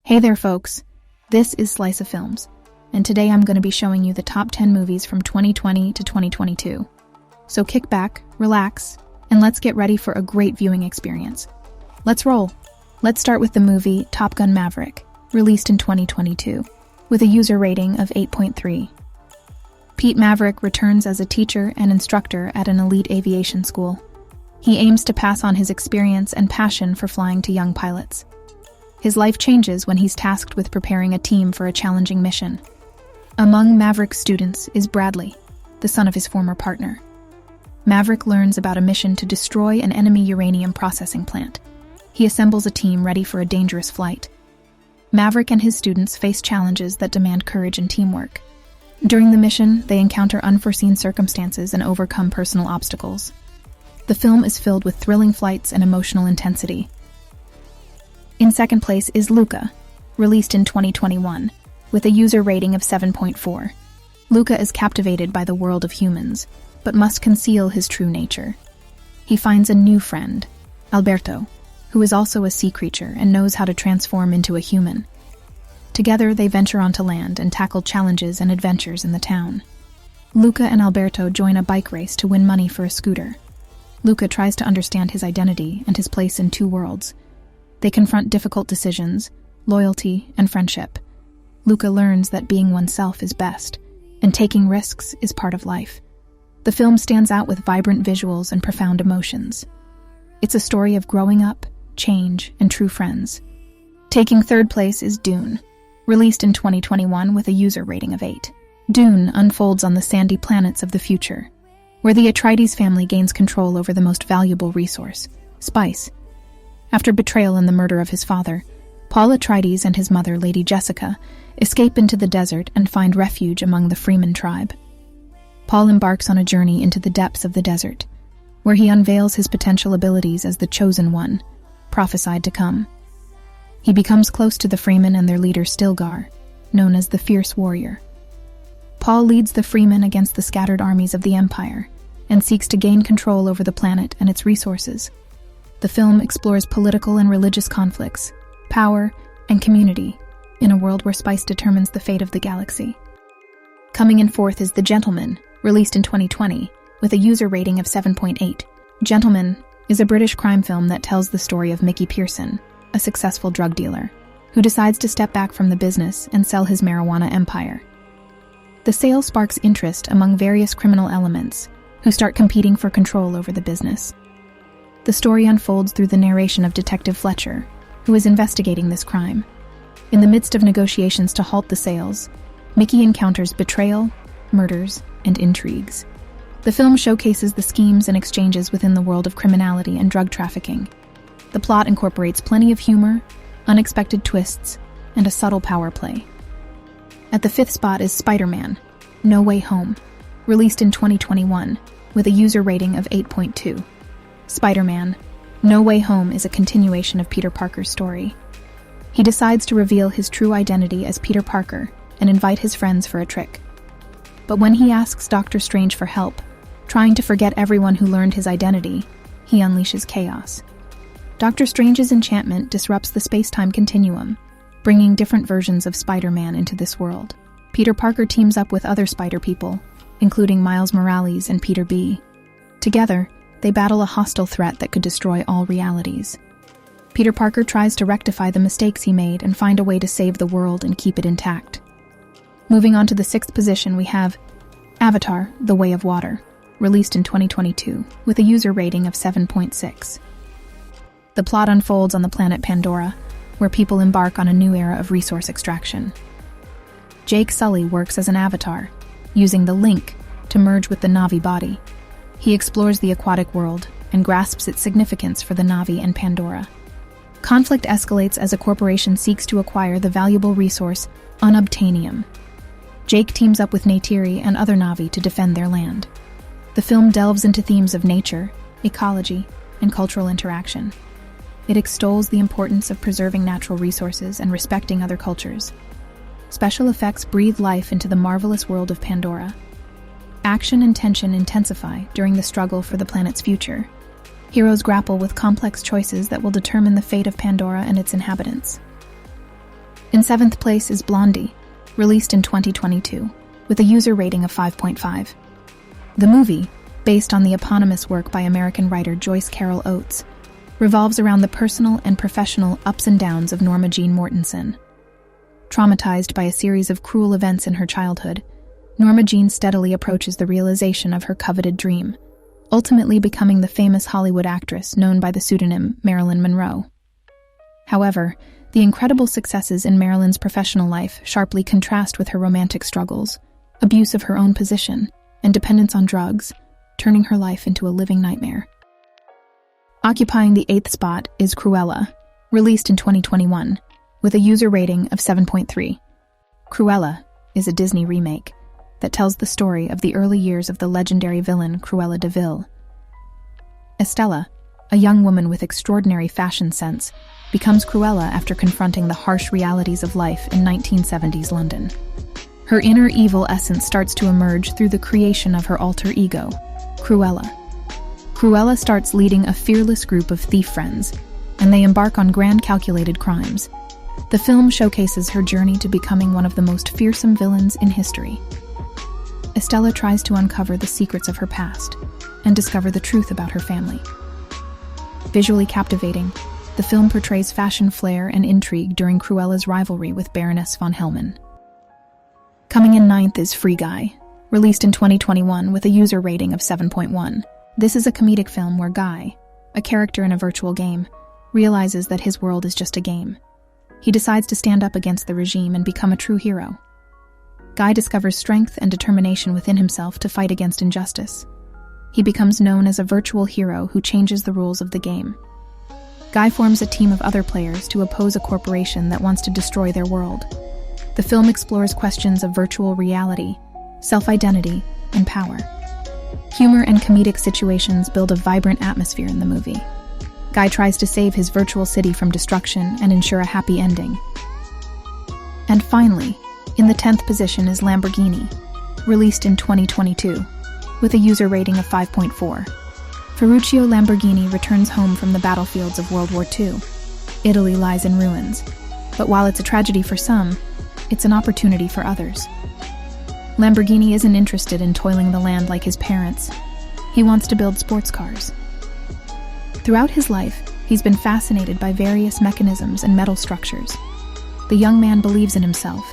Hey there, folks. This is Slice of Films, and today I'm going to be showing you the top 10 movies from 2020 to 2022. So kick back, relax, and let's get ready for a great viewing experience. Let's roll. Let's start with the movie Top Gun Maverick, released in 2022, with a user rating of 8.3. Pete Maverick returns as a teacher and instructor at an elite aviation school. He aims to pass on his experience and passion for flying to young pilots. His life changes when he's tasked with preparing a team for a challenging mission. Among Maverick's students is Bradley, the son of his former partner. Maverick learns about a mission to destroy an enemy uranium processing plant. He assembles a team ready for a dangerous flight. Maverick and his students face challenges that demand courage and teamwork. During the mission, they encounter unforeseen circumstances and overcome personal obstacles. The film is filled with thrilling flights and emotional intensity. In second place is Luca, released in 2021, with a user rating of 7.4. Luca is captivated by the world of humans, but must conceal his true nature. He finds a new friend, Alberto, who is also a sea creature and knows how to transform into a human. Together, they venture onto land and tackle challenges and adventures in the town. Luca and Alberto join a bike race to win money for a scooter. Luca tries to understand his identity and his place in two worlds. They confront difficult decisions, loyalty, and friendship. Luca learns that being oneself is best, and taking risks is part of life. The film stands out with vibrant visuals and profound emotions. It's a story of growing up, change, and true friends. Taking third place is Dune, released in 2021 with a user rating of 8. Dune unfolds on the sandy planets of the future, where the Atreides family gains control over the most valuable resource, spice. After betrayal and the murder of his father, Paul Atreides and his mother, Lady Jessica, escape into the desert and find refuge among the Freeman tribe. Paul embarks on a journey into the depths of the desert, where he unveils his potential abilities as the Chosen One, prophesied to come. He becomes close to the Freeman and their leader Stilgar, known as the Fierce Warrior. Paul leads the Freeman against the scattered armies of the Empire and seeks to gain control over the planet and its resources. The film explores political and religious conflicts, power, and community in a world where spice determines the fate of the galaxy. Coming in fourth is The Gentleman, released in 2020, with a user rating of 7.8. Gentleman is a British crime film that tells the story of Mickey Pearson, a successful drug dealer, who decides to step back from the business and sell his marijuana empire. The sale sparks interest among various criminal elements, who start competing for control over the business. The story unfolds through the narration of Detective Fletcher, who is investigating this crime. In the midst of negotiations to halt the sales, Mickey encounters betrayal, murders, and intrigues. The film showcases the schemes and exchanges within the world of criminality and drug trafficking. The plot incorporates plenty of humor, unexpected twists, and a subtle power play. At the fifth spot is Spider-Man: No Way Home, released in 2021, with a user rating of 8.2. Spider-Man: No Way Home is a continuation of Peter Parker's story. He decides to reveal his true identity as Peter Parker and invite his friends for a trick. But when he asks Doctor Strange for help, trying to forget everyone who learned his identity, he unleashes chaos. Doctor Strange's enchantment disrupts the space-time continuum, bringing different versions of Spider-Man into this world. Peter Parker teams up with other Spider people, including Miles Morales and Peter B. Together, they battle a hostile threat that could destroy all realities. Peter Parker tries to rectify the mistakes he made and find a way to save the world and keep it intact. Moving on to the sixth position, we have Avatar: The Way of Water, released in 2022, with a user rating of 7.6. The plot unfolds on the planet Pandora, where people embark on a new era of resource extraction. Jake Sully works as an avatar, using the link to merge with the Na'vi body. He explores the aquatic world and grasps its significance for the Na'vi and Pandora. Conflict escalates as a corporation seeks to acquire the valuable resource unobtainium. Jake teams up with Neytiri and other Na'vi to defend their land. The film delves into themes of nature, ecology, and cultural interaction. It extols the importance of preserving natural resources and respecting other cultures. Special effects breathe life into the marvelous world of Pandora. Action and tension intensify during the struggle for the planet's future. Heroes grapple with complex choices that will determine the fate of Pandora and its inhabitants. In 7th place is Blondie, released in 2022, with a user rating of 5.5. The movie, based on the eponymous work by American writer Joyce Carol Oates, revolves around the personal and professional ups and downs of Norma Jean Mortensen. Traumatized by a series of cruel events in her childhood, Norma Jean steadily approaches the realization of her coveted dream, ultimately becoming the famous Hollywood actress known by the pseudonym Marilyn Monroe. However, the incredible successes in Marilyn's professional life sharply contrast with her romantic struggles, abuse of her own position, and dependence on drugs, turning her life into a living nightmare. Occupying the 8th spot is Cruella, released in 2021, with a user rating of 7.3. Cruella is a Disney remake that tells the story of the early years of the legendary villain Cruella de Vil. Estella, a young woman with extraordinary fashion sense, becomes Cruella after confronting the harsh realities of life in 1970s London. Her inner evil essence starts to emerge through the creation of her alter ego, Cruella. Cruella starts leading a fearless group of thief friends, and they embark on grand calculated crimes. The film showcases her journey to becoming one of the most fearsome villains in history. Estella tries to uncover the secrets of her past and discover the truth about her family. Visually captivating, the film portrays fashion flair and intrigue during Cruella's rivalry with Baroness von Hellman. Coming in 9th is Free Guy, released in 2021 with a user rating of 7.1. This is a comedic film where Guy, a character in a virtual game, realizes that his world is just a game. He decides to stand up against the regime and become a true hero. Guy discovers strength and determination within himself to fight against injustice. He becomes known as a virtual hero who changes the rules of the game. Guy forms a team of other players to oppose a corporation that wants to destroy their world. The film explores questions of virtual reality, self-identity, and power. Humor and comedic situations build a vibrant atmosphere in the movie. Guy tries to save his virtual city from destruction and ensure a happy ending. And finally, in the 10th position is Lamborghini, released in 2022, with a user rating of 5.4. Ferruccio Lamborghini returns home from the battlefields of World War II. Italy lies in ruins, but while it's a tragedy for some, it's an opportunity for others. Lamborghini isn't interested in toiling the land like his parents. He wants to build sports cars. Throughout his life, he's been fascinated by various mechanisms and metal structures. The young man believes in himself,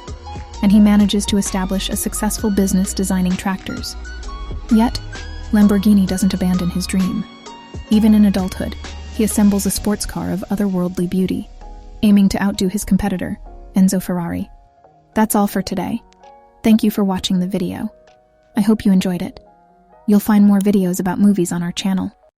and he manages to establish a successful business designing tractors. Yet, Lamborghini doesn't abandon his dream. Even in adulthood, he assembles a sports car of otherworldly beauty, aiming to outdo his competitor, Enzo Ferrari. That's all for today. Thank you for watching the video. I hope you enjoyed it. You'll find more videos about movies on our channel.